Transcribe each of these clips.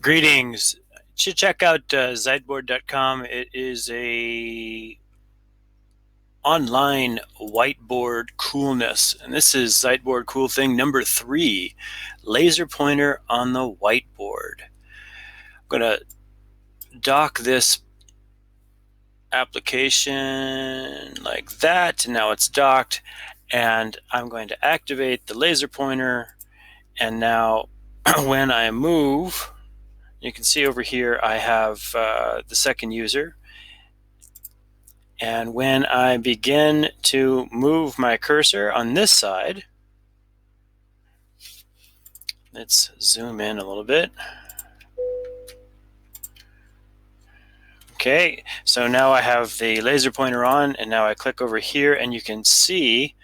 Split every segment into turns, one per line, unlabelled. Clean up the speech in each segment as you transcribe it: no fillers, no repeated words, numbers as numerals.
Greetings. You should check out Ziteboard.com. It is a online whiteboard coolness, and this is Ziteboard cool thing number 3, laser pointer on the whiteboard. I'm going to dock this application like that, and now it's docked, and I'm going to activate the laser pointer, and now when I move, you can see over here I have the second user. And when I begin to move my cursor on this side, let's zoom in a little bit. Okay, so now I have the laser pointer on, and now I click over here, and you can see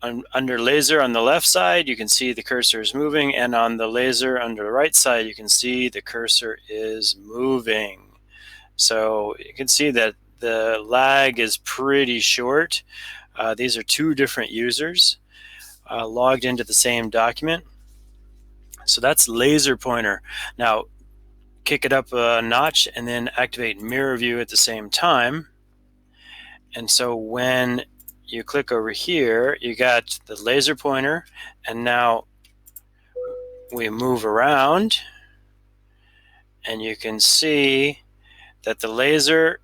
under laser on the left side, you can see the cursor is moving, and on the laser under the right side, you can see the cursor is moving. So you can see that the lag is pretty short. These are two different users logged into the same document. So that's laser pointer. Now kick it up a notch and then activate mirror view at the same time. And so when you click over here, you got the laser pointer, and now we move around, and you can see that the laser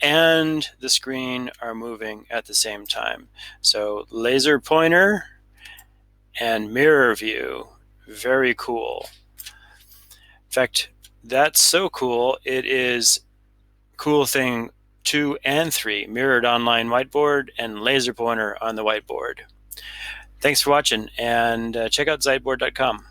and the screen are moving at the same time. So laser pointer and mirror view, very cool. In fact, that's so cool, it is cool thing 2 and 3, mirrored online whiteboard and laser pointer on the whiteboard. Thanks for watching, and check out Ziteboard.com.